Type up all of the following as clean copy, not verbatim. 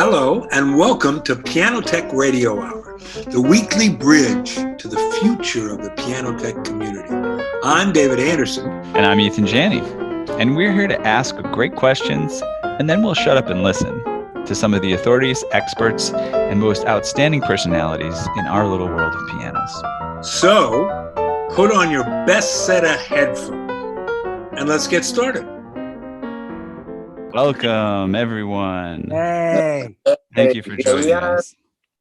Hello, and welcome to Piano Tech Radio Hour, the weekly bridge to the future of the piano tech community. I'm David Andersen. And I'm Ethan Janney. And we're here to ask great questions, and then we'll shut up and listen to some of the authorities, experts, and most outstanding personalities in our little world of pianos. So, put on your best set of headphones, and let's get started. Welcome, everyone. Hey. Thank you for joining us.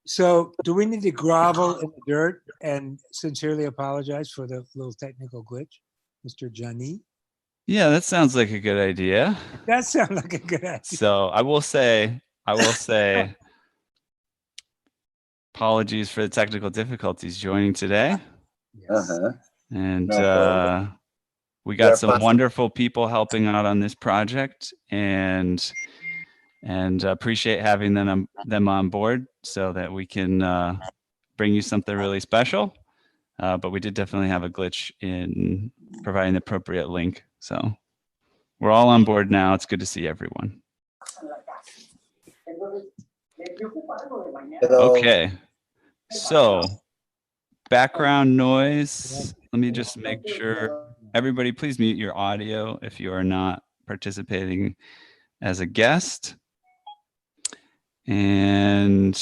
So, do we need to grovel in the dirt and sincerely apologize for the little technical glitch, Mr. Janney? Yeah, that sounds like a good idea. That sounds like a good idea. So I will say, apologies for the technical difficulties joining today. Yes. And we They're got some possible. wonderful people helping out on this project, and appreciate having them on board so that we can bring you something really special. But we did definitely have a glitch in providing the appropriate link. So we're all on board now. It's good to see everyone. Hello. Okay. So background noise. Let me just make sure. Everybody, please mute your audio if you are not participating as a guest. And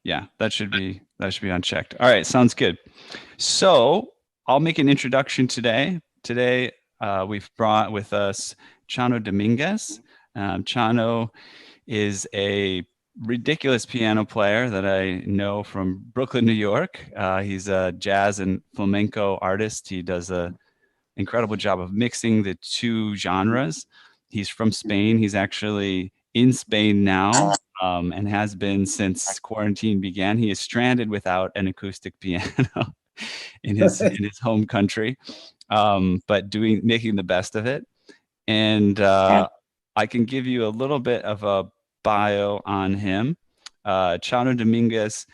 yeah, that should be unchecked. All right, sounds good. So I'll make an introduction today. Today we've brought with us Chano Dominguez. Chano is a ridiculous piano player that I know from Brooklyn, New York. He's a jazz and flamenco artist. He does an incredible job of mixing the two genres. He's from Spain. He's actually in Spain now and has been since quarantine began. He is stranded without an acoustic piano in his home country, but making the best of it. And I can give you a little bit of a bio on him. Chano Dominguez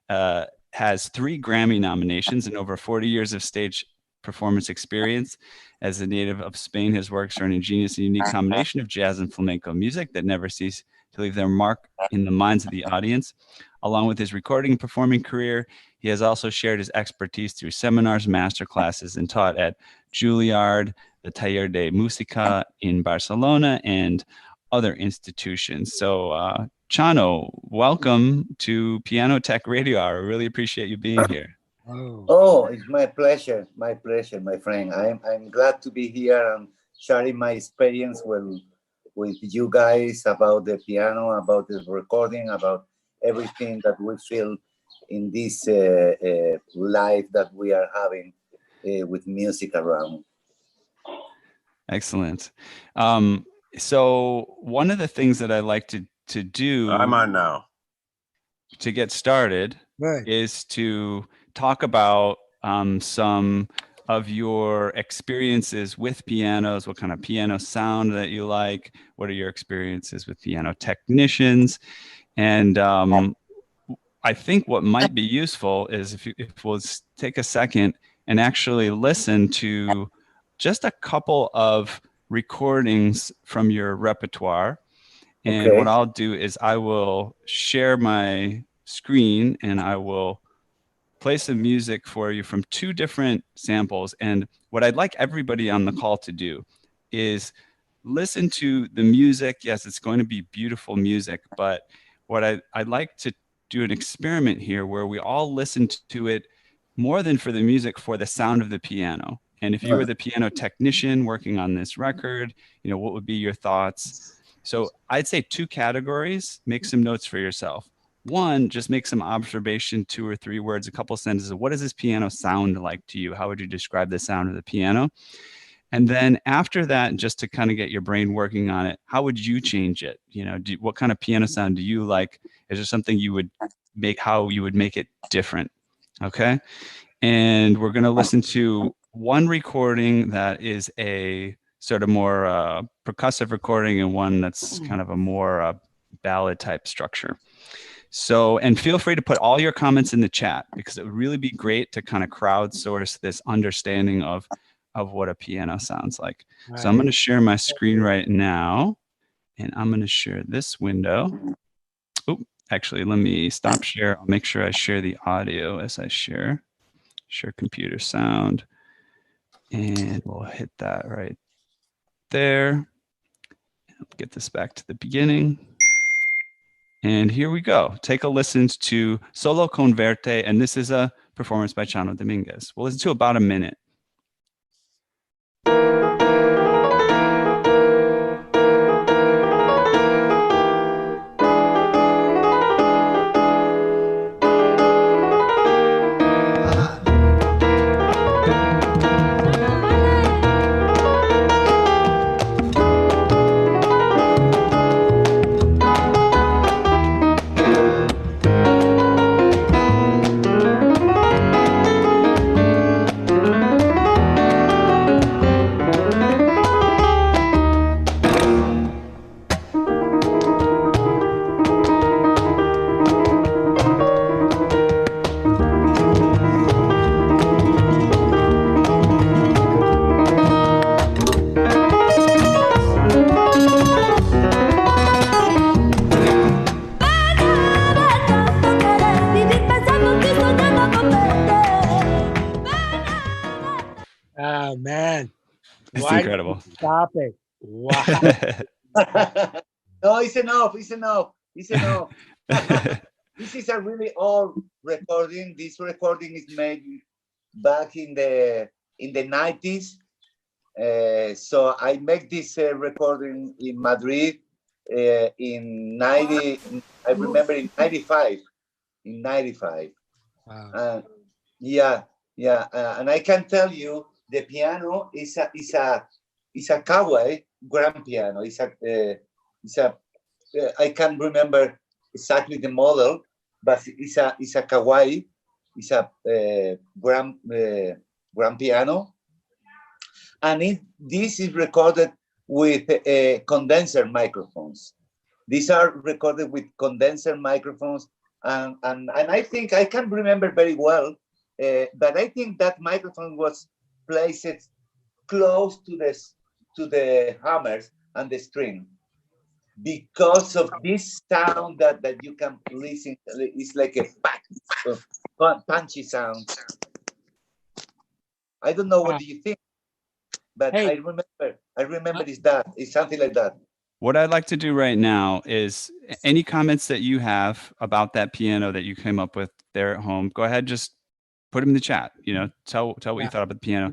has 3 Grammy nominations and over 40 years of stage performance experience. As a native of Spain, his works are an ingenious and unique combination of jazz and flamenco music that never cease to leave their mark in the minds of the audience. Along with his recording and performing career, he has also shared his expertise through seminars, masterclasses, and taught at Juilliard, the Taller de Música in Barcelona, and other institutions. So Chano, welcome to Piano Tech Radio Hour. I really appreciate you being here. Oh, it's my pleasure, my friend. I'm glad to be here and sharing my experience with you guys about the piano, about the recording, about everything that we feel in this life that we are having with music around. Excellent. So one of the things that I like to do I'm on now to get started is to talk about some of your experiences with pianos, what kind of piano sound that you like, what are your experiences with piano technicians. And I think what might be useful is if we'll take a second and actually listen to just a couple of recordings from your repertoire. And Okay. what I'll do is I will share my screen and I will play some music for you from 2 different samples. And what I'd like everybody on the call to do is listen to the music. Yes, it's going to be beautiful music, but what I'd like to do an experiment here where we all listen to it more than for the music, for the sound of the piano. And if you were the piano technician working on this record, what would be your thoughts? So I'd say 2 categories. Make some notes for yourself. 1, just make some observation, 2 or 3 words, a couple sentences. What does this piano sound like to you? How would you describe the sound of the piano? And then after that, just to kind of get your brain working on it, how would you change it? What kind of piano sound do you like? Is there something you would make, how you would make it different? Okay. And we're going to listen to one recording that is a sort of more percussive recording and one that's kind of a more ballad type structure. So, and feel free to put all your comments in the chat because it would really be great to kind of crowdsource this understanding of what a piano sounds like. Right. So I'm going to share my screen right now and I'm going to share this window. Actually, let me stop share. I'll make sure I share the audio as I share computer sound, and we'll hit that right there. Get this back to the beginning. And here we go. Take a listen to Solo con Verte, and this is a performance by Chano Dominguez. We'll listen to about a minute. Oh man, It's why incredible. did you stop it? Wow. No, it's enough. It's enough. It's enough. This is a really old recording. This recording is made back in the 90s. So I make this recording in Madrid in 90. I remember in 95. In 95. Wow. Yeah. And I can tell you the piano is a Kawai grand piano. I can't remember exactly the model, but it's a Kawai. It's a grand piano, and this is recorded with condenser microphones. These are recorded with condenser microphones, and I think I can remember very well. But I think that microphone was placed close to the hammers and the string, because of this sound that you can listen. It's like a punchy sound. I don't know what do you think, but Hey. I remember it's something like that. What I'd like to do right now is any comments that you have about that piano that you came up with there at home, go ahead, just put them in the chat. Tell what you thought about the piano.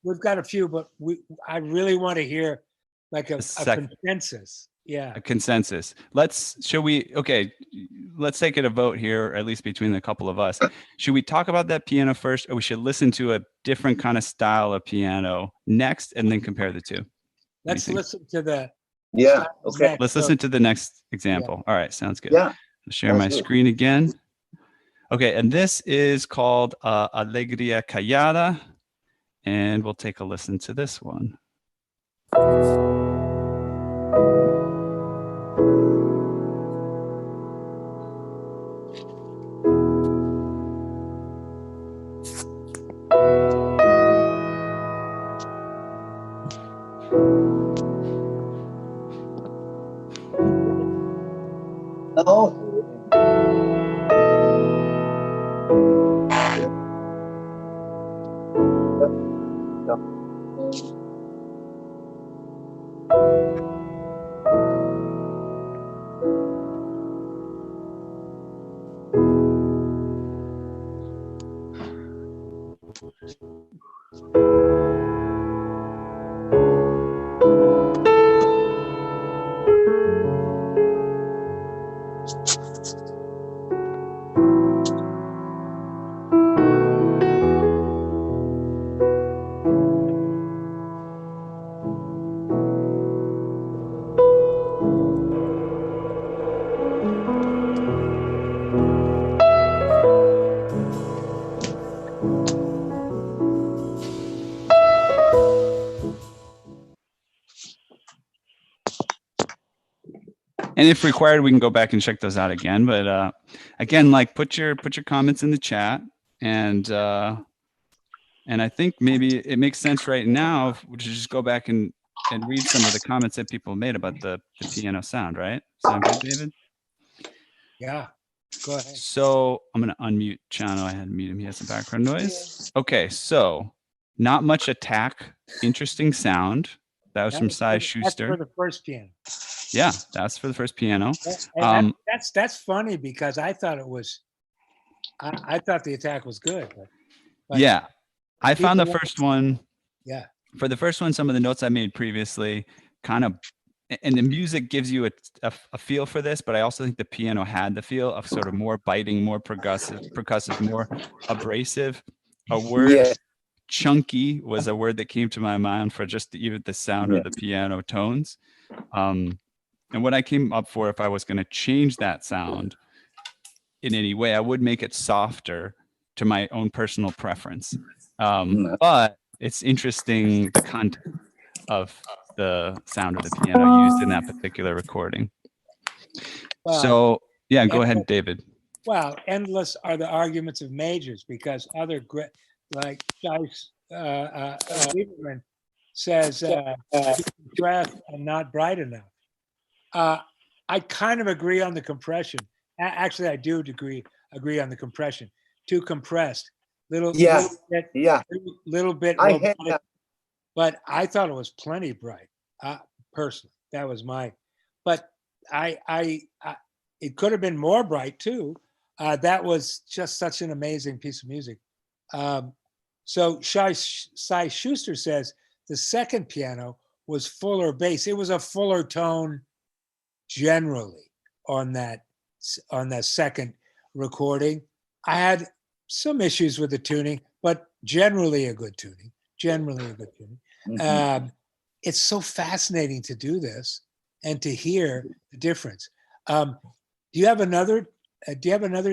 We've got a few, but I really want to hear like a consensus. Yeah. A consensus. Let's take it a vote here, or at least between a couple of us. Should we talk about that piano first, or we should listen to a different kind of style of piano next and then compare the two? Let's listen to the okay. Let's listen to the next example. All right, sounds good. Yeah. I'll share my screen again. Okay, and this is called Alegría Callada, and we'll take a listen to this one. No. And if required, we can go back and check those out again. But again, like put your comments in the chat, and I think maybe it makes sense right now to just go back and read some of the comments that people made about the piano sound. Right? Sound good, David? Yeah. Go ahead. So I'm going to unmute Chano. I had to mute him. He has some background noise. Okay. So not much attack. Interesting sound. That was from Cy That's Schuster. for the first piano. Yeah, that's for the first piano. And that's funny because I thought it was. I thought the attack was good. But yeah, I found the people- first one. Yeah. For the first one, some of the notes I made previously kind of, and the music gives you a feel for this, but I also think the piano had the feel of sort of more biting, more percussive, more abrasive. A word, Yeah. chunky was a word that came to my mind for just even the sound of the piano tones. And what I came up for, if I was going to change that sound in any way, I would make it softer to my own personal preference. But it's interesting the content of the sound of the piano used in that particular recording. Wow. So yeah, go ahead, David. Well, endless are the arguments of majors because other great, like Scheiss, Lieberman says, breath and not bright enough. I kind of agree on the compression. Actually, I do agree on the compression. Too compressed, little bit I had that. but I thought it was plenty bright. Personally, that was my. But it could have been more bright too. That was just such an amazing piece of music. So Cy Schuster says the second piano was fuller bass. It was a fuller tone generally on that second recording. I had some issues with the tuning, but generally a good tuning. Mhm. It's so fascinating to do this and to hear the difference. Do you have another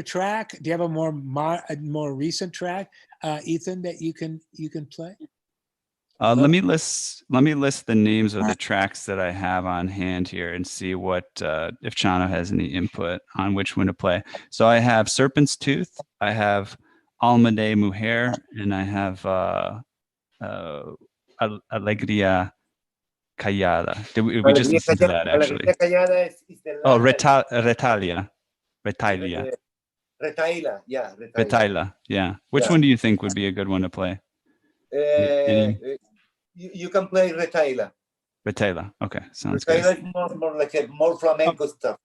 track? Do you have a more recent track, Ethan, that you can play? Let me list the names of the tracks that I have on hand here and see what if Chano has any input on which one to play. So I have Serpent's Tooth, I have Alma de Mujer, and I have Alegría Callada. We just listened to that actually. Oh, Retaila. Retaila, yeah. Retaila, yeah. Which one do you think would be a good one to play? You can play Retaila. Retaila, okay, sounds Retaila good. is more like a more flamenco stuff.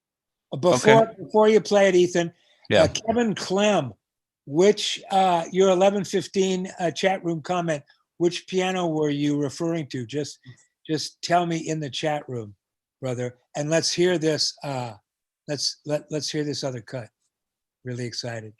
Before you play it, Ethan, Yeah. Kevin Clem, which your 11:15 chat room comment, which piano were you referring to? Just tell me in the chat room, brother, and let's hear this. Let's hear this other cut. Really excited.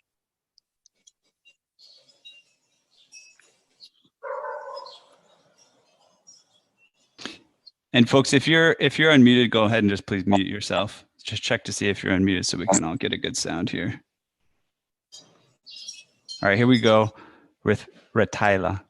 And folks, if you're unmuted, go ahead and just please mute yourself. Just check to see if you're unmuted so we can all get a good sound here. All right, here we go with Retaila.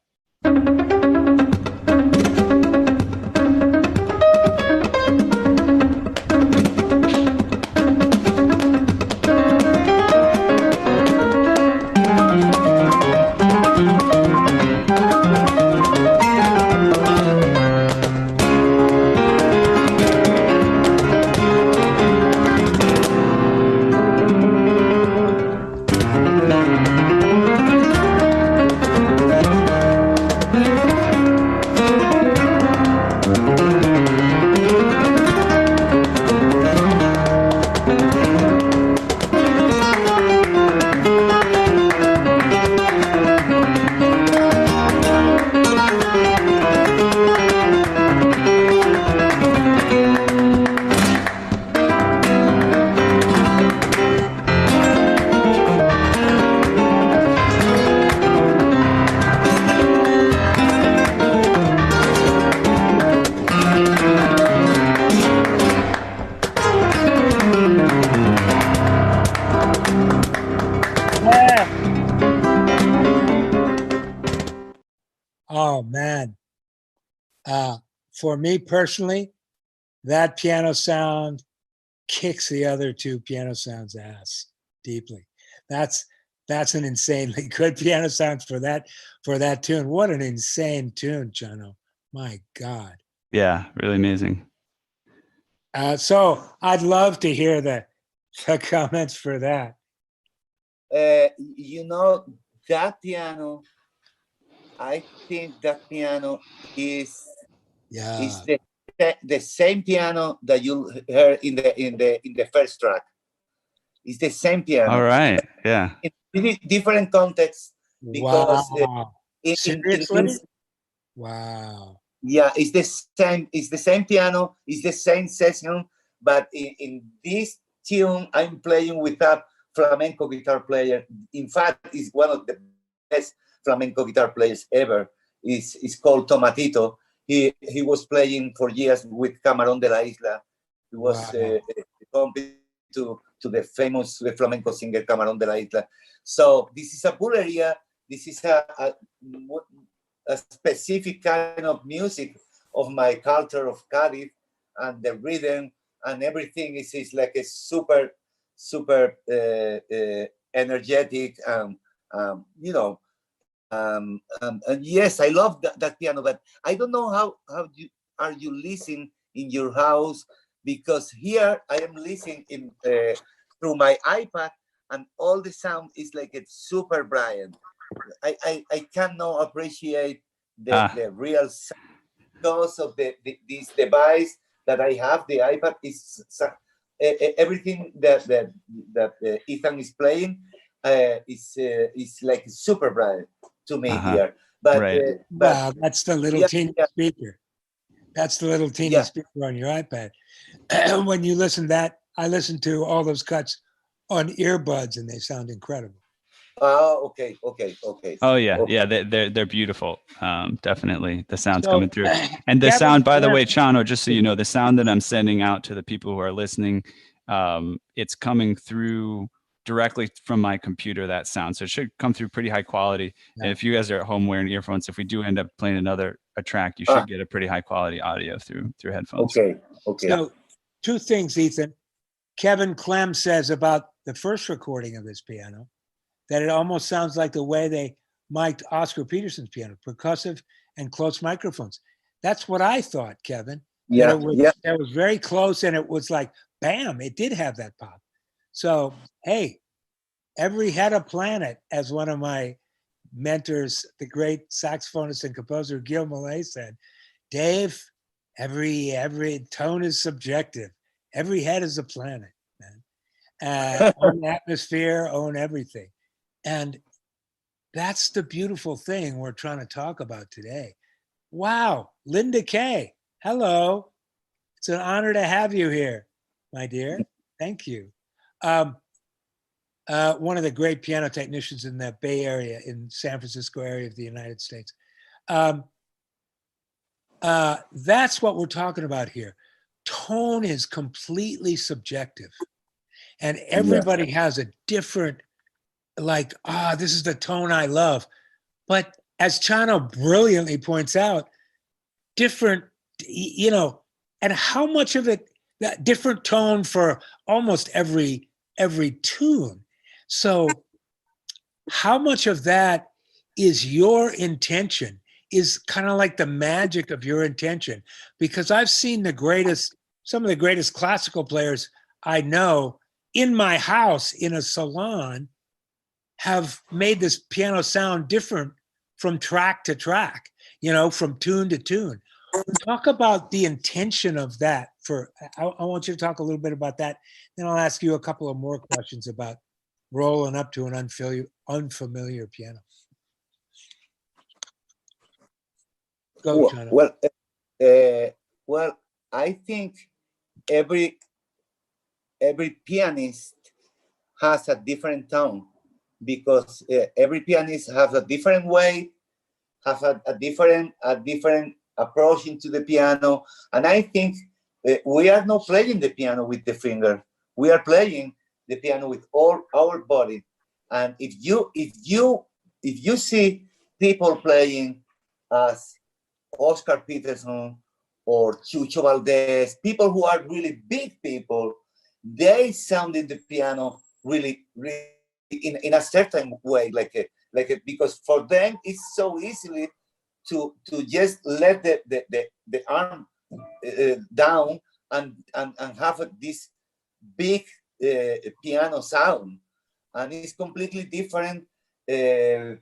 Oh man. For me personally, that piano sound kicks the other two piano sounds ass deeply. That's an insanely good piano sound for that tune. What an insane tune, Chano. My God. Yeah, really amazing. So I'd love to hear comments for that. You know, that piano, I think that piano is the same piano that you heard in the first track. It's the same piano. All right. Yeah. In different contexts because Wow. Seriously? Wow. Yeah, it's the same. It's the same piano. It's the same session, but in this tune, I'm playing with a flamenco guitar player. In fact, he's one of the best flamenco guitar players ever. Is called Tomatito. He was playing for years with Camarón de la Isla. He was accompanied to the famous flamenco singer Camarón de la Isla. So this is a bulería. This is a specific kind of music of my culture of Cádiz, and the rhythm and everything is like a super energetic you know, and yes, I love that piano, but I don't know how are you listening in your house, because here I am listening in through my iPad, and all the sound is like it's super bright. I cannot appreciate the real sound because of this device that I have. The iPad is everything that Ethan is playing is like super bright to me here. But, right. Wow, that's the little teeny speaker. That's the little teeny speaker on your iPad. When you listen to that, I listen to all those cuts on earbuds, and they sound incredible. Oh, okay. Oh yeah, yeah, they're beautiful. Definitely, the sound's coming through, and the sound. By the way, Chano, just so you know, the sound that I'm sending out to the people who are listening, it's coming through directly from my computer. That sound, so it should come through pretty high quality. Yeah. And if you guys are at home wearing earphones, if we do end up playing a track, you should get a pretty high quality audio through headphones. Okay. So, two things, Ethan. Kevin Clem says about the first recording of this piano that it almost sounds like the way they mic'd Oscar Peterson's piano, percussive and close microphones. That's what I thought, Kevin. Yeah, that was very close, and it was like, bam, it did have that pop. So, hey, every head a planet, as one of my mentors, the great saxophonist and composer Gil Malay said, Dave, every tone is subjective. Every head is a planet, man. Own atmosphere, own everything. And that's the beautiful thing we're trying to talk about today. Wow, Linda Kay, hello. It's an honor to have you here, my dear. Thank you. One of the great piano technicians in the Bay Area, in San Francisco area of the United States. That's what we're talking about here. Tone is completely subjective. And everybody has a different, like, this is the tone I love. But as Chano brilliantly points out, different, you know, and how much of it, that different tone for almost every tune. So how much of that is your intention, is kind of like the magic of your intention? Because I've seen some of the greatest classical players I know in my house, in a salon, have made this piano sound different from track to track, you know, from tune to tune. Talk about the intention of that. I want you to talk a little bit about that. Then I'll ask you a couple of more questions about rolling up to an unfamiliar piano. Go, Chano. Well, I think every pianist has a different tone, because every pianist has a different way, has a different approach into the piano. And I think we are not playing the piano with the finger. We are playing the piano with all our body. And if you see people playing as Oscar Peterson or Chucho Valdez, people who are really big people, they sound in the piano really in a certain way, because for them it's so easily to just let the arm down and have this big piano sound, and it's completely different. That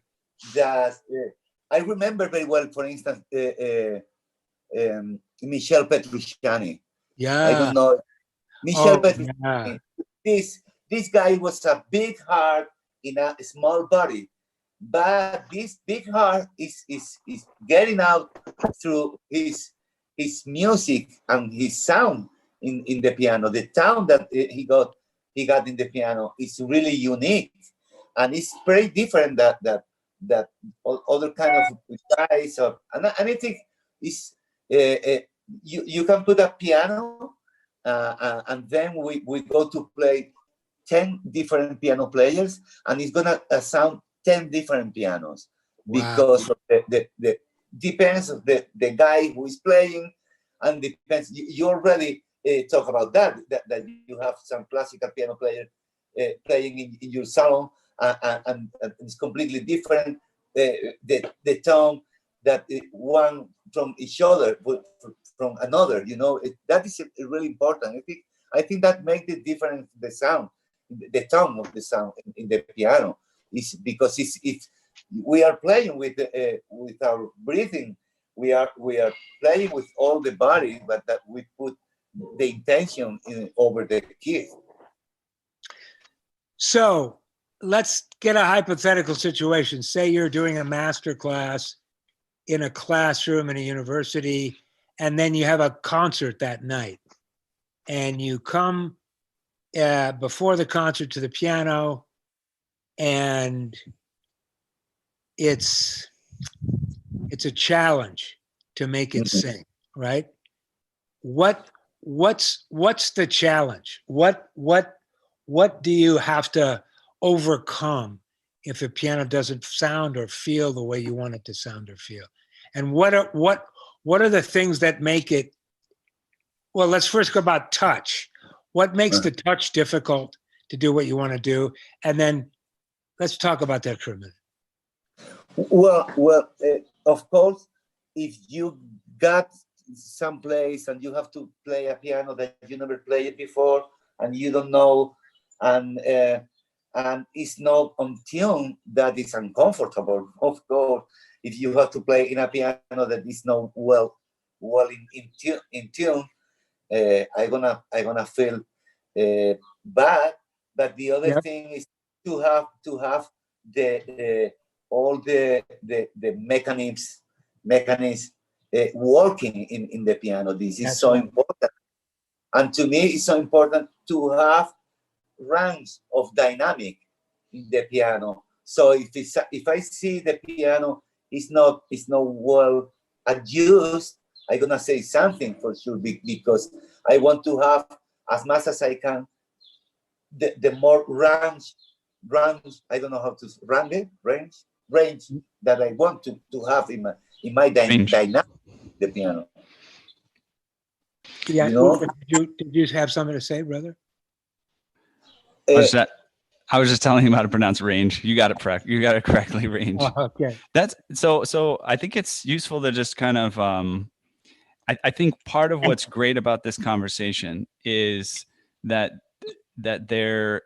I remember very well, for instance, Michel Petrucciani. Yeah. I don't know. Michel Yeah. Petrucciani. This guy was a big heart in a small body, but this big heart is getting out through his music and his sound in the piano. The tone that he got in the piano is really unique, and it's very different that other kind of guys. And I think it's you can put a piano, and then we go to play 10 different piano players, and it's gonna sound 10 different pianos. Wow. Because of the depends of the guy who is playing, and depends. You already talk about that you have some classical piano player playing in your salon, and it's completely different. The tone that one from each other, from another, that is really important. I think that makes the difference. The sound, the tone of the sound in the piano is because it's we are playing with our breathing. We are playing with all the body, but that we put the intention over the key. So let's get a hypothetical situation. Say you're doing a master class in a classroom in a university, and then you have a concert that night, and you come before the concert to the piano, and it's a challenge to make it sing, right? What's the challenge? What do you have to overcome if a piano doesn't sound or feel the way you want it to sound or feel? And what are the things that make it? Well, let's first go about touch. What makes the touch difficult to do what you want to do? And then let's talk about that for a minute. Well, of course, if you got some place and you have to play a piano that you never played before and you don't know, and it's not on tune, that is uncomfortable. Of course, if you have to play in a piano that is not well in tune, I'm gonna feel bad. But the other thing is to have the all the mechanisms working in the piano. This is so important, and to me, it's so important to have range of dynamic in the piano. So if I see the piano is not well adjusted, I'm gonna say something for sure, because I want to have as much as I can the more range. I don't know how to range that I want to have in my dynamic, the piano. Yeah, did you have something to say, brother? I was just telling him how to pronounce range. You got it correct. You got it correctly, range. Oh, okay. That's so I think it's useful to just kind of I think part of what's great about this conversation is that there's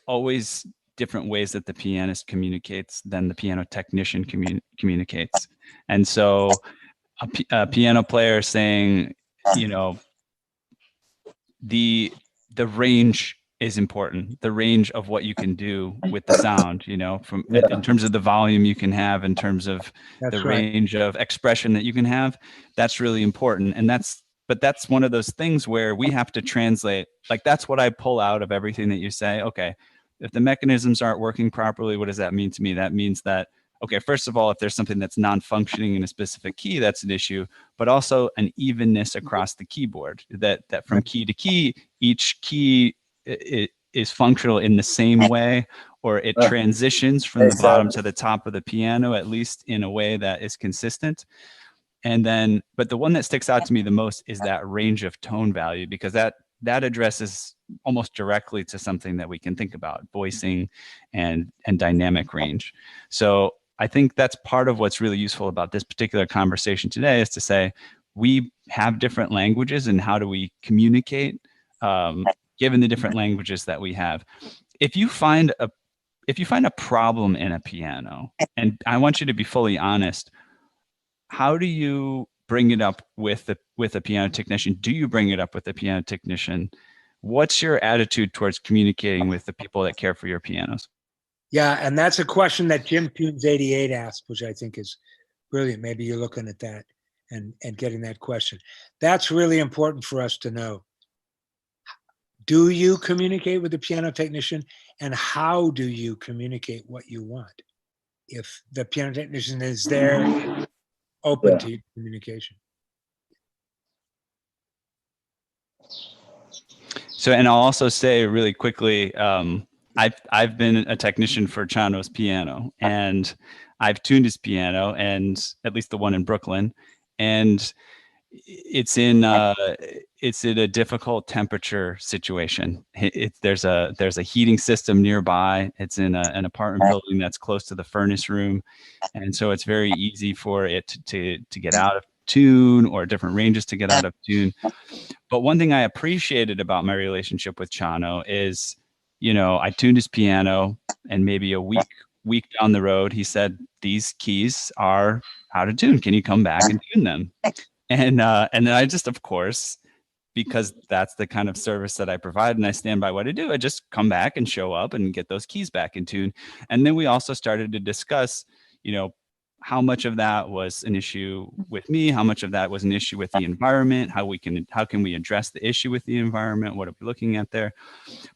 always different ways that the pianist communicates than the piano technician communicates. And so a piano player saying, the range is important. The range of what you can do with the sound, in terms of the volume you can have, in terms of range of expression that you can have, that's really important. And that's one of those things where we have to translate. Like, that's what I pull out of everything that you say. Okay, if the mechanisms aren't working properly, what does that mean to me? That means that, okay, first of all, if there's something that's non-functioning in a specific key, that's an issue, but also an evenness across the keyboard, that from key to key, each key is functional in the same way, or it transitions from the bottom to the top of the piano, at least in a way that is consistent. And then, but the one that sticks out to me the most is that range of tone value, because that addresses almost directly to something that we can think about, voicing and dynamic range. So I think that's part of what's really useful about this particular conversation today, is to say we have different languages, and how do we communicate given the different languages that we have. If you find a problem in a piano, and I want you to be fully honest, how do you bring it up with a piano technician? Do you bring it up with the piano technician? What's your attitude towards communicating with the people that care for your pianos? Yeah, and that's a question that Jim Tunes 88 asked, which I think is brilliant. Maybe you're looking at that and getting that question. That's really important for us to know. Do you communicate with the piano technician, and how do you communicate what you want? If the piano technician is there, open to communication. So, and I'll also say really quickly, I've been a technician for Chano's piano, and I've tuned his piano, and at least the one in Brooklyn, and it's in a difficult temperature situation. There's a heating system nearby. It's in an apartment building that's close to the furnace room, and so it's very easy for it to get out of tune, or different ranges to get out of tune. But one thing I appreciated about my relationship with Chano is, I tuned his piano, and maybe a week down the road, he said, "These keys are out of tune. Can you come back and tune them?" And then I just, of course, because that's the kind of service that I provide and I stand by what I do, I just come back and show up and get those keys back in tune. And then we also started to discuss, how much of that was an issue with me, how much of that was an issue with the environment, how can we address the issue with the environment, what are we looking at there.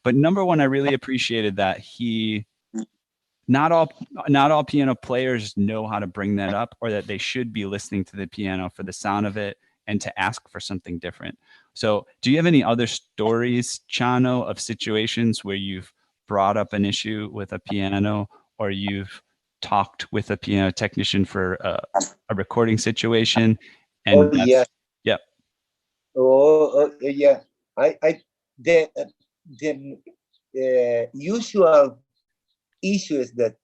But number one, I really appreciated that not all piano players know how to bring that up, or that they should be listening to the piano for the sound of it and to ask for something different. So do you have any other stories, Chano, of situations where you've brought up an issue with a piano, or you've talked with a piano technician for a recording situation? And yeah. Yep. Yeah. The usual issues that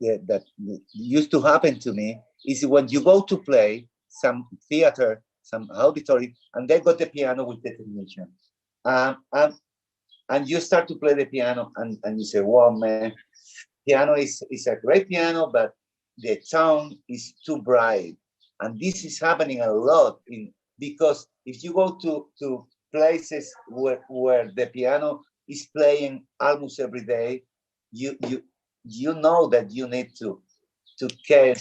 used to happen to me is when you go to play some theater, some auditory, and they got the piano with the technician, and you start to play the piano, and you say, "Wow, man, piano is a great piano, but the sound is too bright." And this is happening a lot because if you go to places where the piano is playing almost every day, you know that you need to care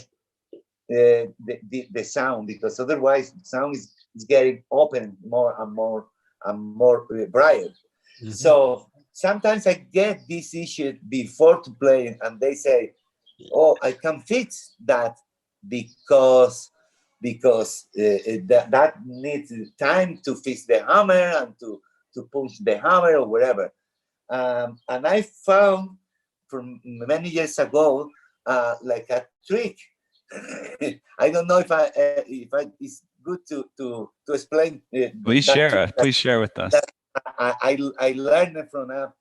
the sound, because otherwise the sound is getting open more and more bright. Mm-hmm. So sometimes I get this issue before to play, and they say, "Oh, I can fix that because that needs time to fix the hammer and to punch the hammer or whatever." And I found from many years ago, like a trick. I don't know if it's good to explain. Please share with us. I learned it from a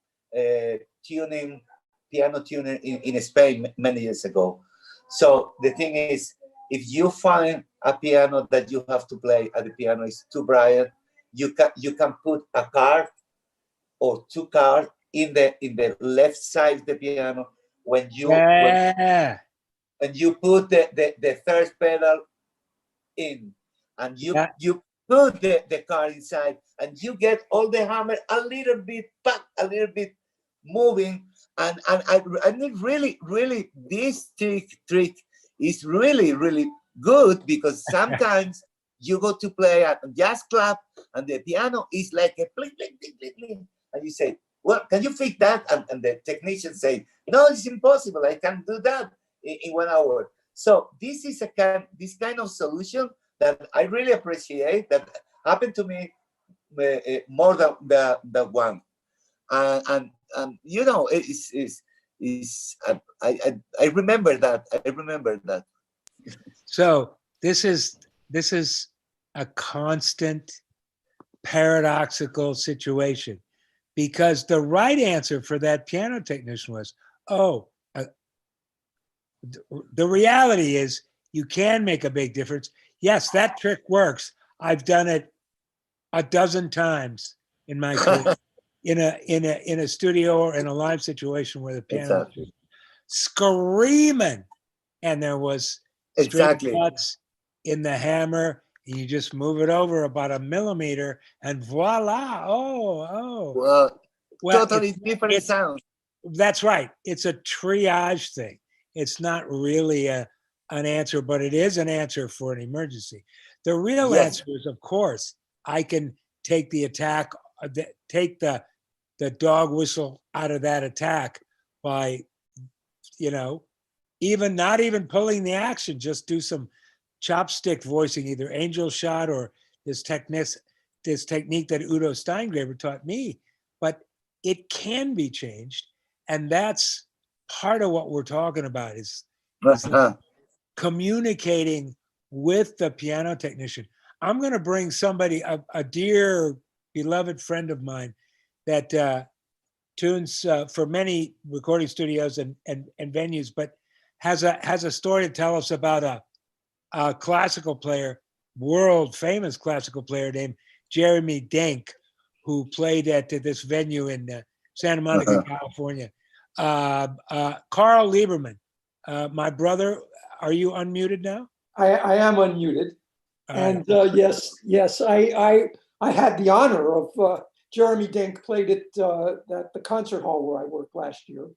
piano tuner in Spain many years ago. So the thing is, if you find a piano that you have to play and the piano is too bright, you can put a card or two cards in the left side of the piano. When you put the third pedal in, and you put the card inside, and you get all the hammer a little bit back, a little bit moving, and I think really this trick is really good, because sometimes you go to play at a jazz club and the piano is like a bling, bling, bling, bling, bling, and you say, "Well, can you fix that?" And the technician say, "No, it's impossible. I can do that in 1 hour." So this is this kind of solution that I really appreciate, that happened to me more than the one. And you know, I remember that. I remember that. So this is a constant paradoxical situation, because the right answer for that piano technician was, the reality is you can make a big difference. Yes, that trick works. I've done it a dozen times in my career. in a studio or in a live situation where the piano Exactly. was screaming and there was straight Exactly. cuts in the hammer. And you just move it over about a millimeter and voila. Well, Well, totally different sounds. that's right. It's a triage thing. It's not really an answer, but it is an answer for an emergency. The real Yes. answer is, of course, I can take the attack, take the dog whistle out of that attack by, not even pulling the action, just do some chopstick voicing, either angel shot or this technique that Udo Steingraber taught me. But it can be changed. And that's part of what we're talking about is communicating with the piano technician. I'm going to bring somebody, a dear beloved friend of mine that tunes for many recording studios and venues, but has a story to tell us about a classical player, world famous classical player named Jeremy Denk, who played at this venue in Santa Monica, California. Carl Lieberman, my brother, are you unmuted now? I am unmuted. And yes, I had the honor of Jeremy Denk played at the concert hall where I worked last year.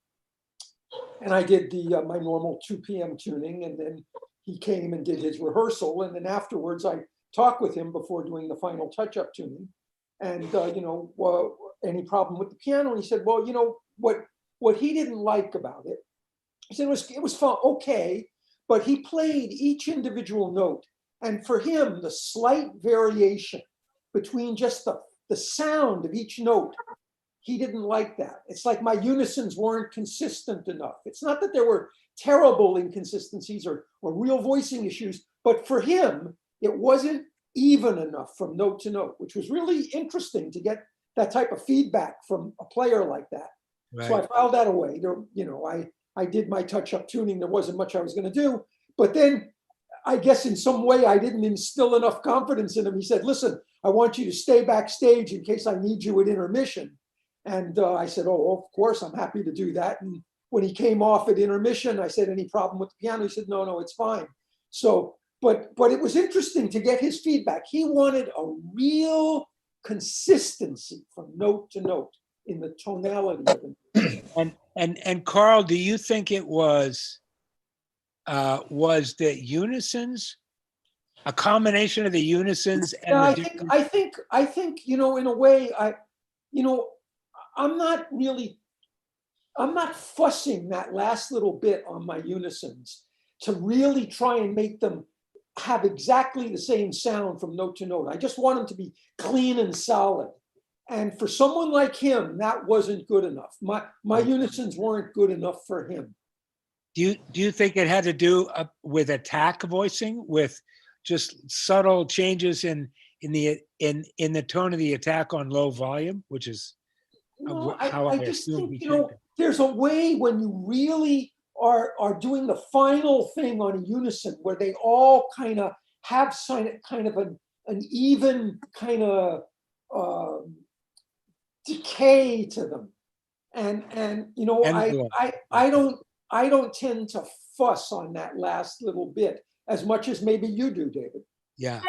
And I did my normal 2 p.m. tuning, and then he came and did his rehearsal. And then afterwards, I talked with him before doing the final touch-up tuning. And, any problem with the piano? And he said, well, what he didn't like about it, he said it was fun, okay, but he played each individual note. And for him, the slight variation between just the sound of each note, he didn't like that. It's like my unisons weren't consistent enough. It's not that there were terrible inconsistencies or real voicing issues, but for him, it wasn't even enough from note to note, which was really interesting to get that type of feedback from a player like that. Right. So I filed that away. I did my touch-up tuning. There wasn't much I was going to do, but then I guess in some way I didn't instill enough confidence in him. He said, listen, I want you to stay backstage in case I need you at intermission. And I said, oh, of course, I'm happy to do that. And when he came off at intermission, I said, any problem with the piano? He said, no, it's fine. So, but it was interesting to get his feedback. He wanted a real consistency from note to note in the tonality of it. And Carl, do you think it was the unisons, a combination of the unisons and I think in a way I'm not fussing that last little bit on my unisons to really try and make them have exactly the same sound from note to note. I just want them to be clean and solid. And for someone like him, that wasn't good enough. My unisons weren't good enough for him. Do you think it had to do with attack voicing, with just subtle changes in the tone of the attack on low volume, which is I just think there's a way when you really are doing the final thing on a unison where they all kind of have kind of an even kind of decay to them, and I don't tend to fuss on that last little bit as much as maybe you do, David. Yeah.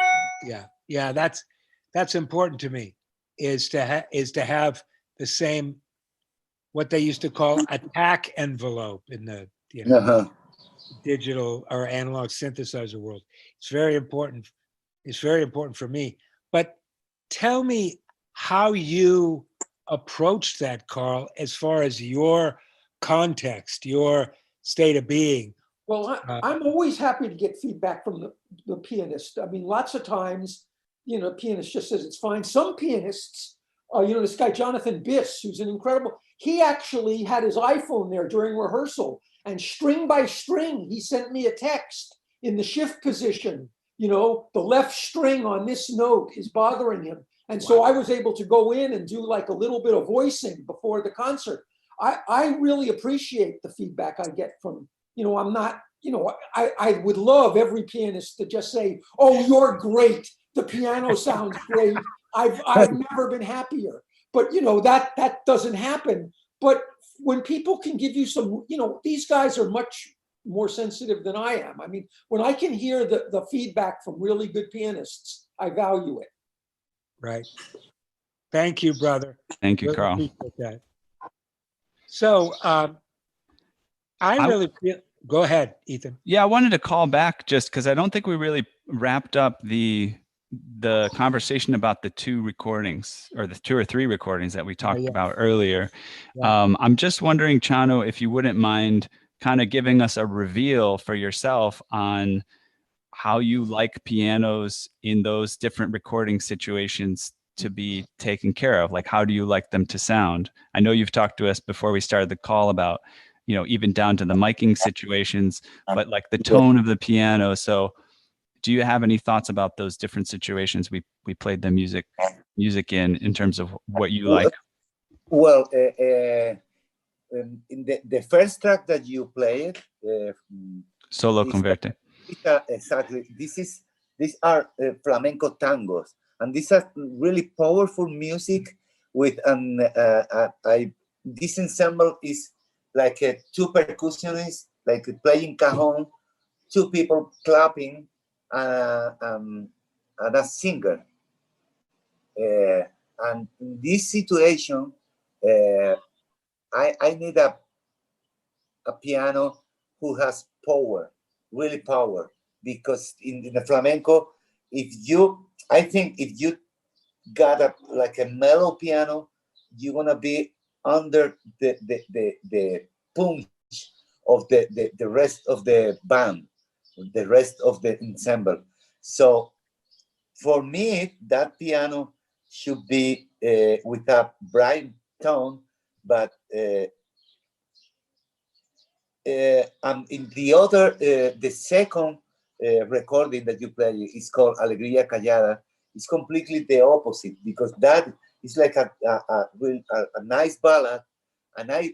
That's important to me. Is to have the same, what they used to call attack envelope in the digital or analog synthesizer world. It's very important. It's very important for me. But tell me how you approached that, Carl, as far as your context, your state of being. Well, I'm always happy to get feedback from the pianist. I mean, lots of times, pianist just says it's fine. Some pianists, this guy, Jonathan Biss, who's an incredible, he actually had his iPhone there during rehearsal, and string by string, he sent me a text in the shift position. The left string on this note is bothering him. And so I was able to go in and do like a little bit of voicing before the concert. I really appreciate the feedback I get from, I'm not, I would love every pianist to just say, oh, you're great. The piano sounds great. I've never been happier. but that doesn't happen. But when people can give you some, these guys are much more sensitive than I am. I mean, when I can hear the feedback from really good pianists, I value it. Right. Thank you, brother. Thank you, Really Carl. appreciate that. So I really feel. Go ahead, Ethan. Yeah, I wanted to call back just because I don't think we really wrapped up the conversation about the 2 recordings, or the 2 or 3 recordings that we talked about earlier. Yeah. I'm just wondering, Chano, if you wouldn't mind kind of giving us a reveal for yourself on how you like pianos in those different recording situations to be taken care of. Like, how do you like them to sound? I know you've talked to us before we started the call about, even down to the miking situations, but like the tone of the piano. So do you have any thoughts about those different situations we played the music in terms of what you like? Well, in the first track that you played, Solo Converte. Exactly. These are flamenco tangos, and these are really powerful music with this ensemble is like 2 percussionists, like playing cajon, 2 people clapping, and a singer. And in this situation, I need a piano who has power, really power, because in the flamenco, I think if you got a mellow piano, you're gonna be under the punch of the rest of the band, the rest of the ensemble. So for me, that piano should be with a bright tone, but in the other, the second recording that you play is called Alegría Callada. It's completely the opposite, because that is like a nice ballad, and I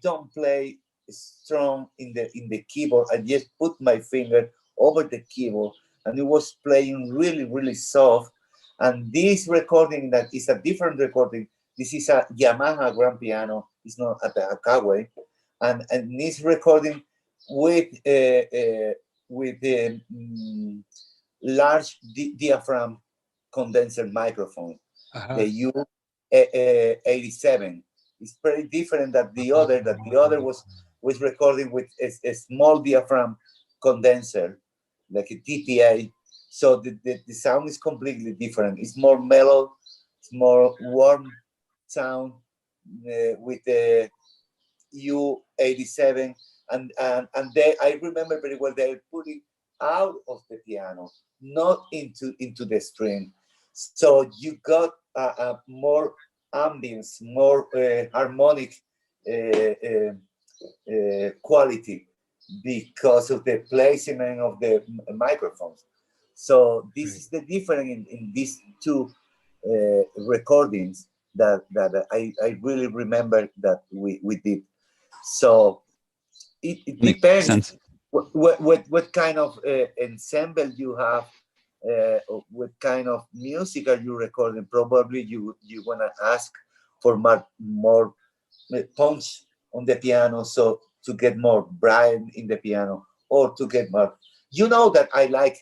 don't play strong in the keyboard. I just put my finger over the keyboard, and it was playing really, really soft. And this recording, that is a different recording. This is a Yamaha grand piano. It's not a Kawai. And this recording with the large diaphragm condenser microphone, the U87. It's very different than the other. That the other was recording with a small diaphragm condenser, like a TPA. So the sound is completely different. It's more mellow, it's more warm sound with the U87, and I remember very well they put it out of the piano, not into the string. So you got a more ambience, more harmonic quality because of the placement of the microphones. So this is the difference in these 2 recordings that I really remember that we did. So it depends what kind of ensemble you have, what kind of music are you recording. Probably you want to ask for more punch on the piano, so to get more bright in the piano, or to get more. You know that I like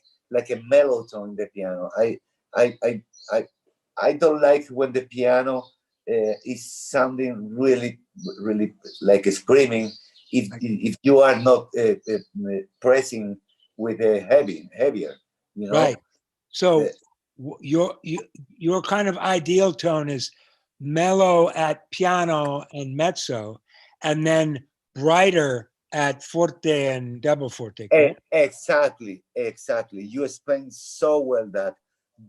a mellow tone in the piano. I don't like when the piano is sounding really, really like screaming. If you are not pressing with a heavier, Right. So your kind of ideal tone is mellow at piano and mezzo, and then brighter at forte and double forte. Correct? Exactly. You explained so well that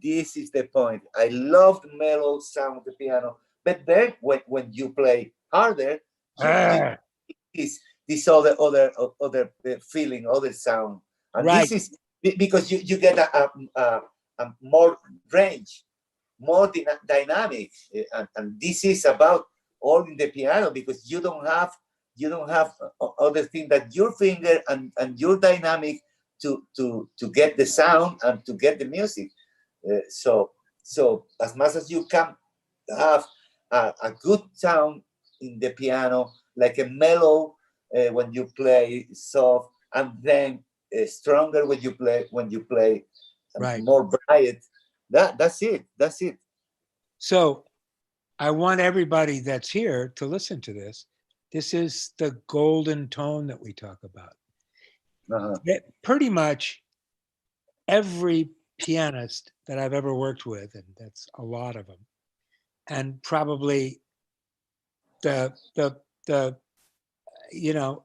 this is the point. I love the mellow sound of the piano, but then when you play harder, this other feeling, other sound, and right. This is because you get a more range, more dynamic, and this is about all in the piano, because you don't have other thing that your finger and your dynamic to get the sound and to get the music. So as much as you can have a good sound in the piano, like a mellow when you play soft, and then stronger when you play Right. more bright. That's it. That's it. So I want everybody that's here to listen to this. This is the golden tone that we talk about. Pretty much every pianist that I've ever worked with, and that's a lot of them, and probably the you know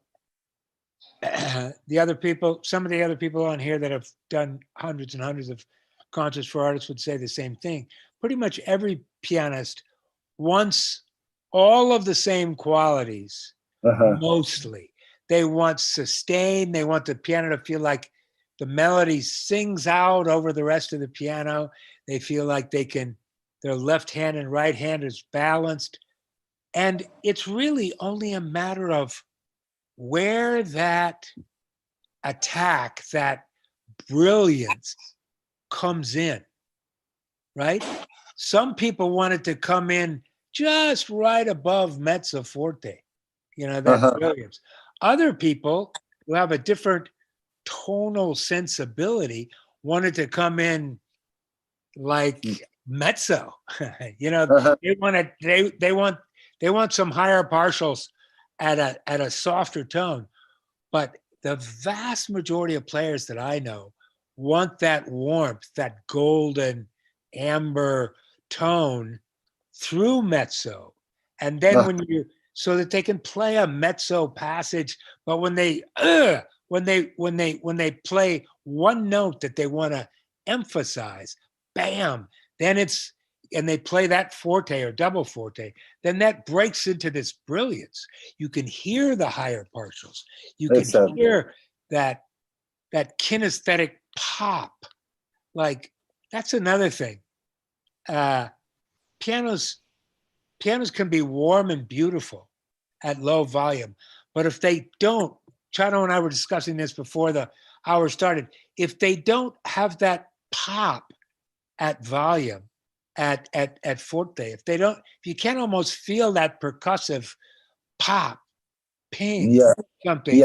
the other people, some of the other people on here that have done hundreds and hundreds of concerts for artists would say the same thing. Pretty much every pianist wants all of the same qualities. Mostly they want sustain. They want the piano to feel like the melody sings out over the rest of the piano. They feel like their left hand and right hand is balanced. And it's really only a matter of where that attack, that brilliance comes in, right? Some people want it to come in just right above mezzo forte, that brilliance. Other people who have a different tonal sensibility want it to come in like mezzo. They want some higher partials at a softer tone. But the vast majority of players that I know want that warmth, that golden amber tone through mezzo. And then so that they can play a mezzo passage, but when they play one note that they want to emphasize, bam, then and they play that forte or double forte, then that breaks into this brilliance. You can hear the higher partials. You can hear that kinesthetic pop. Like, that's another thing. Pianos can be warm and beautiful at low volume, but if they don't, Chano and I were discussing this before the hour started, if they don't have that pop at volume, at forte, if you can't almost feel that percussive pop, ping, something,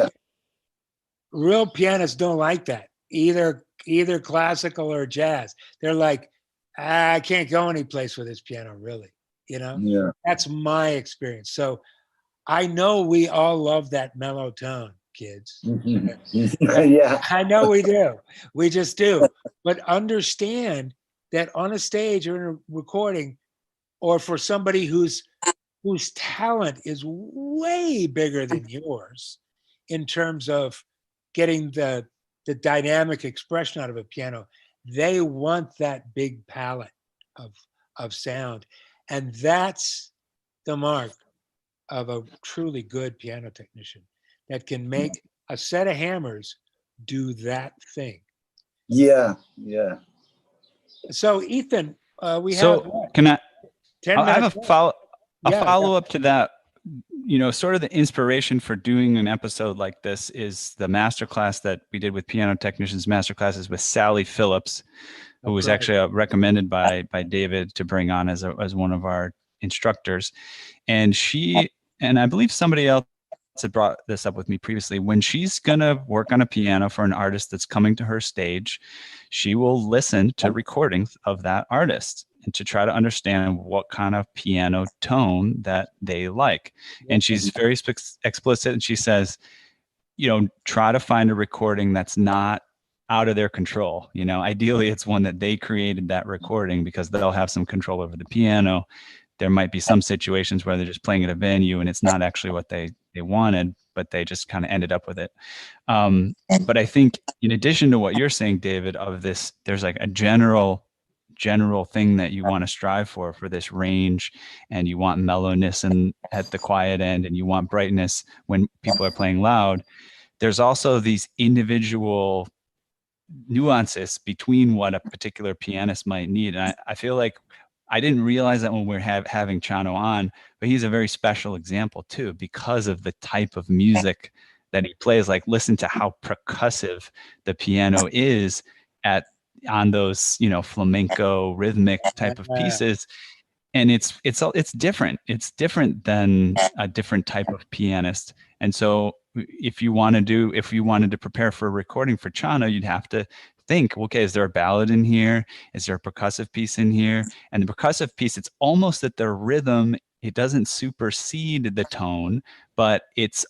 real pianists don't like that, either classical or jazz. They're like, I can't go any place with this piano, really. That's my experience. So I know we all love that mellow tone, kids. I know we do. We just do. But understand that on a stage or in a recording, or for somebody whose talent is way bigger than yours in terms of getting the dynamic expression out of a piano, they want that big palette of sound. And that's the mark of a truly good piano technician, that can make a set of hammers do that thing. So Ethan, can I 10 I'll minutes have a follow-up to that. Sort of the inspiration for doing an episode like this is the masterclass that we did with Piano Technicians Masterclasses with Sally Phillips, who was actually recommended by David to bring on as one of our instructors. And she, and I believe somebody else had brought this up with me previously, when she's going to work on a piano for an artist that's coming to her stage, she will listen to recordings of that artist and to try to understand what kind of piano tone that they like. And she's very explicit, and she says, try to find a recording that's not out of their control. Ideally it's one that they created that recording, because they'll have some control over the piano. There might be some situations where they're just playing at a venue and it's not actually what they wanted, but they just kind of ended up with it. But I think in addition to what you're saying, David, of this, there's like a general thing that you want to strive for this range, and you want mellowness and at the quiet end, and you want brightness when people are playing loud. There's also these individual nuances between what a particular pianist might need. And I feel like I didn't realize that when we're having Chano on, but he's a very special example too, because of the type of music that he plays. Like, listen to how percussive the piano is on those, flamenco rhythmic type of pieces. and it's different. It's different than a different type of pianist. And so if you wanted to prepare for a recording for Chano, you'd have to think, okay, is there a ballad in here? Is there a percussive piece in here? And the percussive piece, it's almost that the rhythm, it doesn't supersede the tone, but it's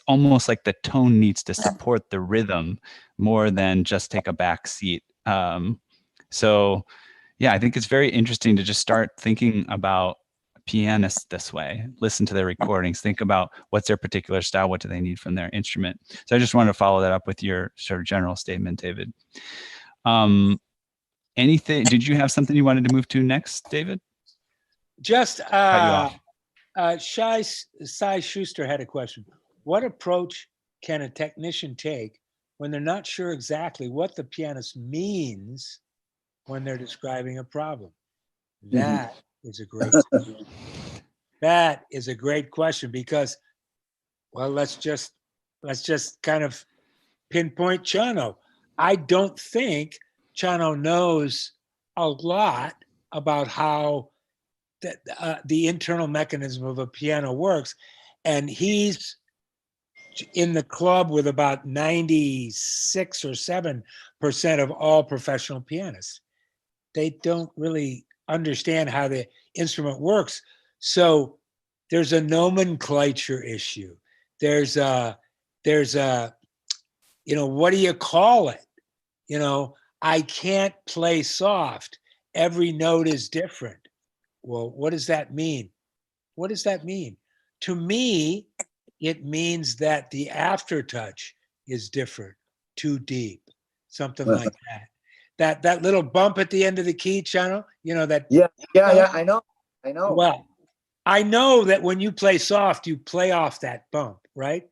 almost like the tone needs to support the rhythm more than just take a back seat. So yeah, I think it's very interesting to just start thinking about pianists this way. Listen to their recordings, think about what's their particular style, what do they need from their instrument. So I just wanted to follow that up with your sort of general statement, David. Anything, did you have something you wanted to move to next, David? Just Cut you off. Cy Schuster had a question. What approach can a technician take when they're not sure exactly what the pianist means when they're describing a problem? That is a great that is a great question, because, well, let's just kind of pinpoint Chano. I don't think Chano knows a lot about how the internal mechanism of a piano works, and he's in the club with about 96 or 7% of all professional pianists. They don't really understand how the instrument works. So there's a nomenclature issue. There's a, what do you call it? I can't play soft. Every note is different. Well, what does that mean? What does that mean? To me, it means that the aftertouch is different, too deep, something like that. That little bump at the end of the key, Chano, that. Yeah, I know. Well, I know that when you play soft, you play off that bump, right?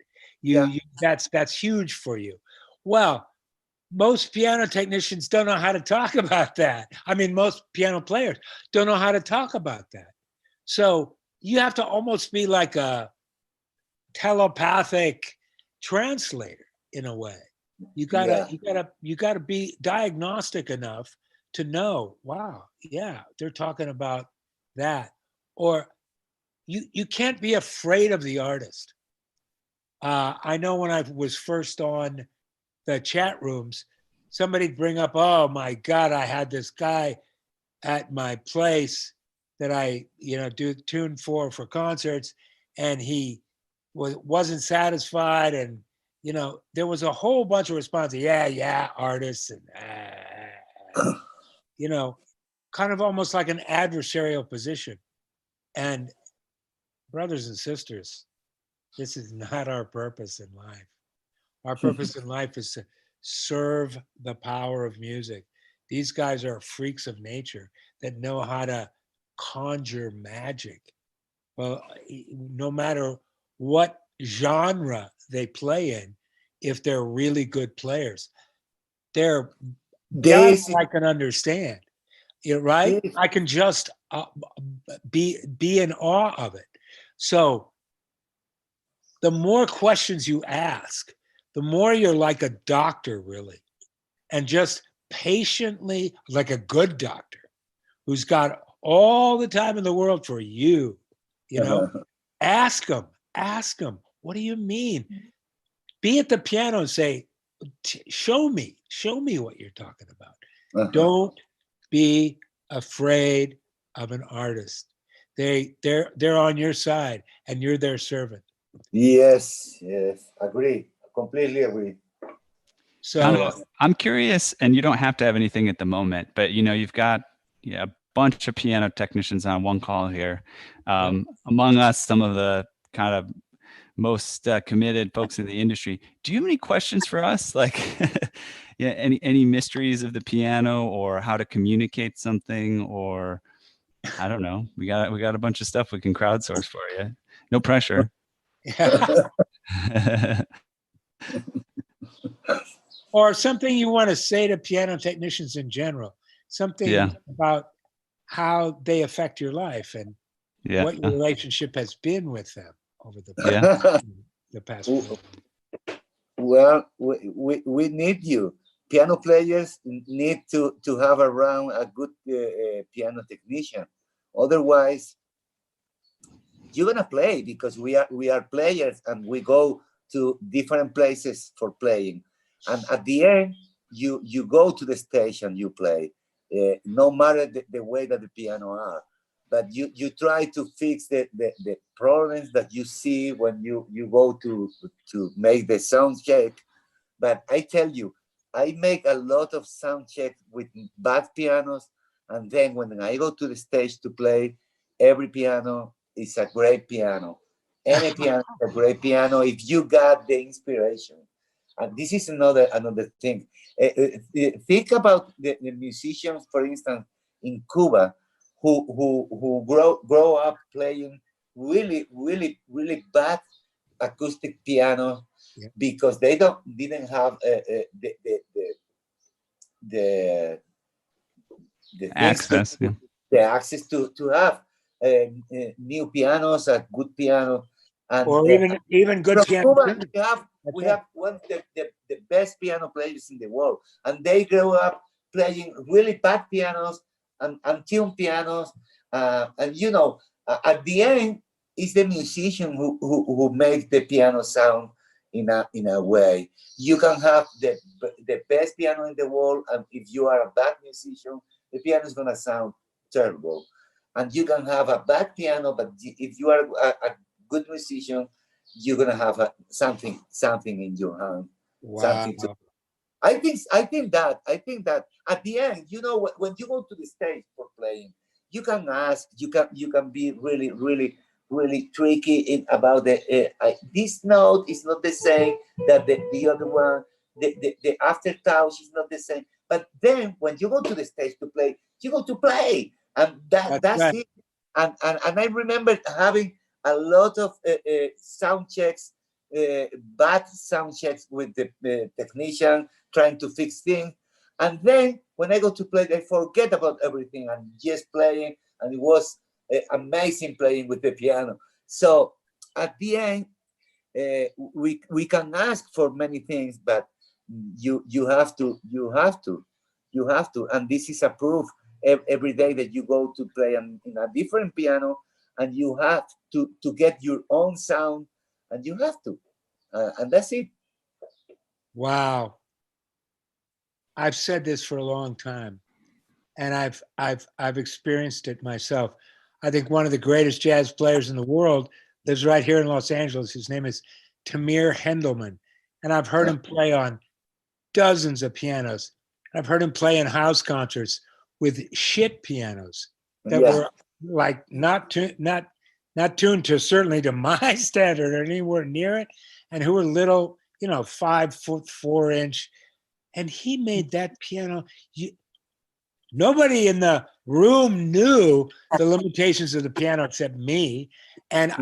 That's huge for you. Well, most piano technicians don't know how to talk about that. I mean, most piano players don't know how to talk about that. So you have to almost be like a telepathic translator in a way. You gotta be diagnostic enough to know, wow, yeah, they're talking about that. Or you can't be afraid of the artist. I know when I was first on the chat rooms, somebody'd bring up, oh my God, I had this guy at my place that I, do tune for concerts, and he wasn't satisfied, and there was a whole bunch of responses. Yeah, artists, and kind of almost like an adversarial position. And brothers and sisters, this is not our purpose in life. Our purpose in life is to serve the power of music. These guys are freaks of nature that know how to conjure magic. Well, no matter what genre they play in, if they're really good players, they're beyond I can understand. Right? I can just be in awe of it. So the more questions you ask, the more you're like a doctor, really, and just patiently, like a good doctor who's got all the time in the world for you, ask them, what do you mean? Be at the piano and say, show me what you're talking about. Don't be afraid of an artist. They're on your side and you're their servant. Yes, agree, completely agree. So I'm curious, and you don't have to have anything at the moment, but you've got a bunch of piano technicians on one call here. Among us, some of the kind of most committed folks in the industry. Do you have any questions for us? Like, any mysteries of the piano, or how to communicate something, or I don't know. We got a bunch of stuff we can crowdsource for you. No pressure. Or something you want to say to piano technicians in general. Something about how they affect your life and what your relationship has been with them over the past. Well, we need you. Piano players need to have around a good piano technician. Otherwise, you're gonna play because we are players and we go to different places for playing. And at the end, you go to the stage and you play, no matter the way that the piano are. But you try to fix the problems that you see when you go to make the sound check. But I tell you, I make a lot of sound checks with bad pianos, and then when I go to the stage to play, every piano is a great piano. Any piano is a great piano if you got the inspiration. And this is another thing. Think about the musicians, for instance, in Cuba, who grow up playing really bad acoustic piano, because they didn't have the access, the access to have new pianos, a good piano, and or even good piano. Cuba, we have one of the best piano players in the world, and they grow up playing really bad pianos and tuned pianos, and you know, at the end, it's the musician who makes the piano sound in a way. You can have the best piano in the world, and if you are a bad musician, the piano is gonna sound terrible. And you can have a bad piano, but if you are a good musician, you're gonna have something in your hand. Wow. I think that at the end, you know, when you go to the stage for playing, you can ask, you can be really tricky about this note is not the same that the other one. The afterthought is not the same. But then when you go to the stage to play, you go to play, and that's right. it. And I remember having a lot of sound checks, bad sound checks with the technician trying to fix things. And then when I go to play, I forget about everything and just playing. And it was amazing playing with the piano. So at the end, we can ask for many things, but you have to. And this is a proof every day that you go to play in a different piano, and you have to get your own sound, and you have to, and that's it. Wow. I've said this for a long time, and I've experienced it myself. I think one of the greatest jazz players in the world lives right here in Los Angeles. His name is Tamir Hendelman, and I've heard him play on dozens of pianos. I've heard him play in house concerts with shit pianos that were like not tuned to certainly to my standard or anywhere near it, and who were little, 5'4" and he made that piano. Nobody in the room knew the limitations of the piano except me, and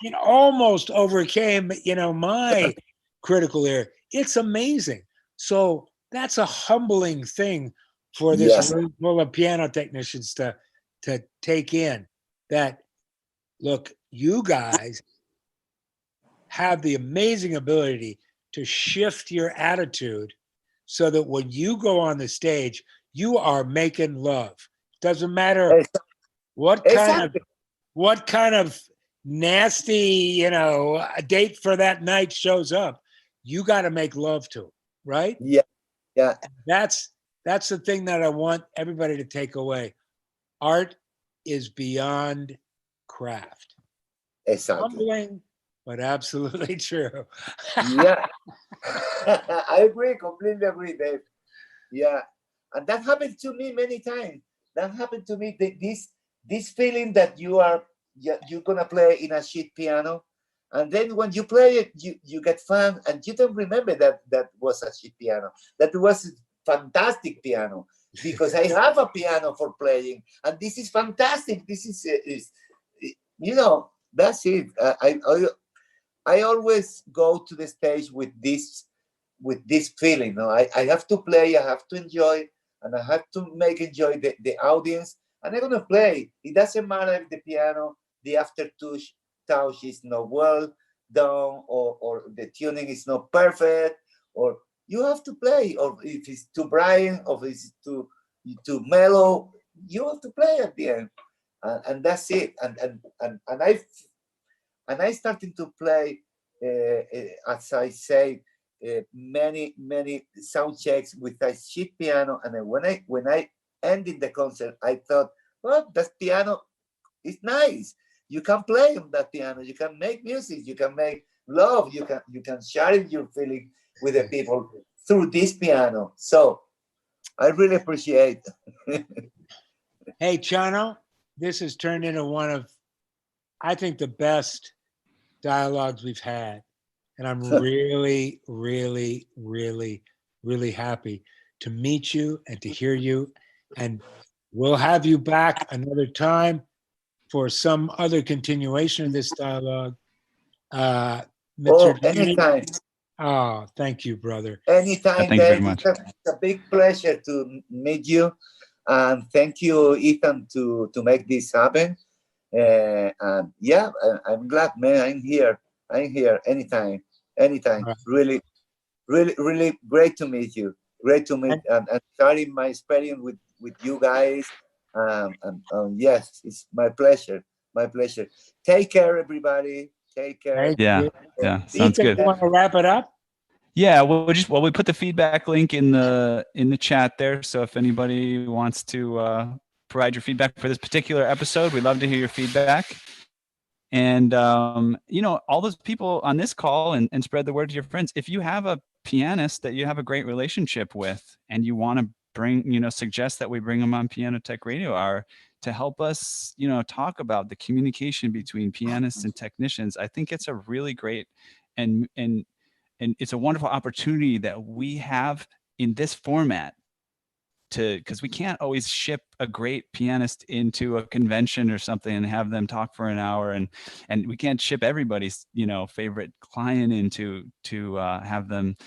it almost overcame my critical ear. It's amazing. So that's a humbling thing for this room full of piano technicians to take in, that look, you guys have the amazing ability to shift your attitude so that when you go on the stage, you are making love. Doesn't matter what kind of nasty, date for that night shows up. You got to make love to it, right? Yeah. That's the thing that I want everybody to take away. Art is beyond craft. Exactly. Humbling, but absolutely true. Yeah. I completely agree, Dave. Yeah. And that happened to me many times. That happened to me, this feeling that you're gonna play in a shit piano, and then when you play it, you get fun, and you don't remember that was a shit piano. That was a fantastic piano, because I have a piano for playing, and this is fantastic. This is that's it. I always go to the stage with this feeling. I have to play, I have to enjoy, and I have to enjoy the audience, and I'm gonna play. It doesn't matter if the piano, the aftertouch is not well done, or the tuning is not perfect, or you have to play, or if it's too bright, or if it's too mellow, you have to play at the end. and that's it. And I started to play, as I say, many sound checks with a sheet piano. And then when I ended the concert, I thought, well, that piano is nice. You can play on that piano. You can make music. You can make love. You can share your feeling with the people through this piano. So I really appreciate. Hey, Chano, this has turned into one of, I think, the best dialogues we've had. And I'm really, really, really, really happy to meet you and to hear you. And we'll have you back another time for some other continuation of this dialogue. Mr. Anytime. Oh, thank you, brother. Anytime, thank you very much. It's a big pleasure to meet you. And thank you, Ethan, to make this happen. And yeah, I'm glad, man. I'm here anytime. Right. Really, really, really great to meet you. Great to meet and sharing my experience with you guys. Yes, it's my pleasure. My pleasure. Take care, everybody. Take care. Yeah. Sounds good. You want to wrap it up? Yeah, we put the feedback link in the chat there. So if anybody wants to provide your feedback for this particular episode, we'd love to hear your feedback. And all those people on this call and spread the word to your friends. If you have a pianist that you have a great relationship with and you want to bring, suggest that we bring them on Piano Tech Radio Hour to help us, talk about the communication between pianists and technicians, I think it's a really great and it's a wonderful opportunity that we have in this format because we can't always ship a great pianist into a convention or something and have them talk for an hour, and we can't ship everybody's favorite client into to have them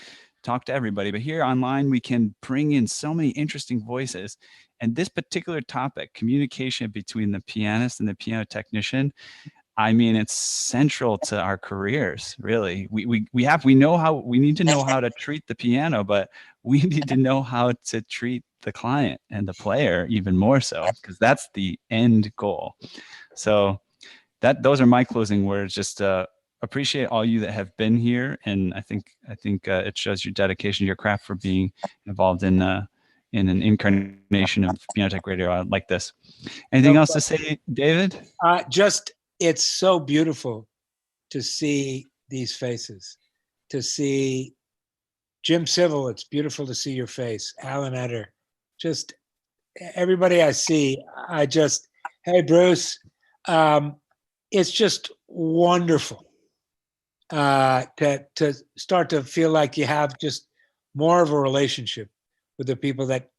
talk to everybody. But here online we can bring in so many interesting voices, and this particular topic, communication between the pianist and the piano technician, I mean, it's central to our careers, really. We need to know how to treat the piano, but we need to know how to treat the client and the player even more so, because that's the end goal. So those are my closing words. Just appreciate all you that have been here, and I think it shows your dedication to your craft for being involved in an incarnation of Piano Tech Radio like this. Anything else to say, David? It's so beautiful to see these faces, to see Jim Civil. It's beautiful to see your face. Alan Etter, just everybody I see. Hey, Bruce, it's just wonderful to start to feel like you have just more of a relationship with the people that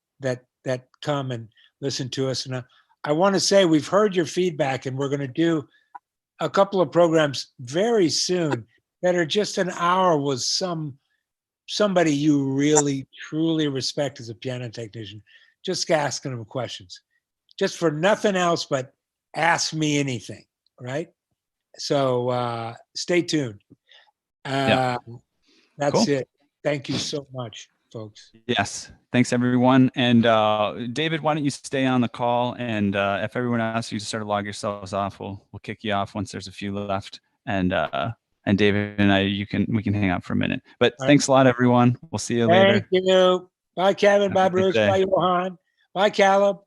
come and listen to us. And I want to say we've heard your feedback, and we're going to do a couple of programs very soon that are just an hour with somebody you really, truly respect as a piano technician, just asking them questions, just for nothing else but ask me anything, right? So stay tuned. That's cool. It. Thank you so much, folks. Yes. Thanks, everyone. And David, why don't you stay on the call? And if everyone asks you to sort of log yourselves off, we'll kick you off once there's a few left. And David and we can hang out for a minute. But thanks a lot, everyone. We'll see you later. Thank you. Bye, Kevin. Bye, Bruce. Bye, Johan. Bye, Caleb.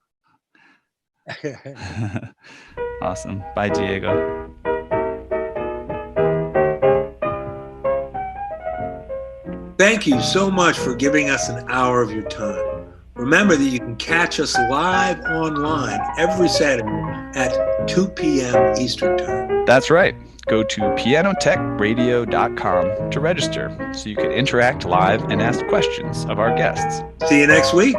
Awesome. Bye, Diego. Thank you so much for giving us an hour of your time. Remember that you can catch us live online every Saturday at 2 p.m. Eastern Time. That's right. Go to pianotechradio.com to register so you can interact live and ask questions of our guests. See you next week.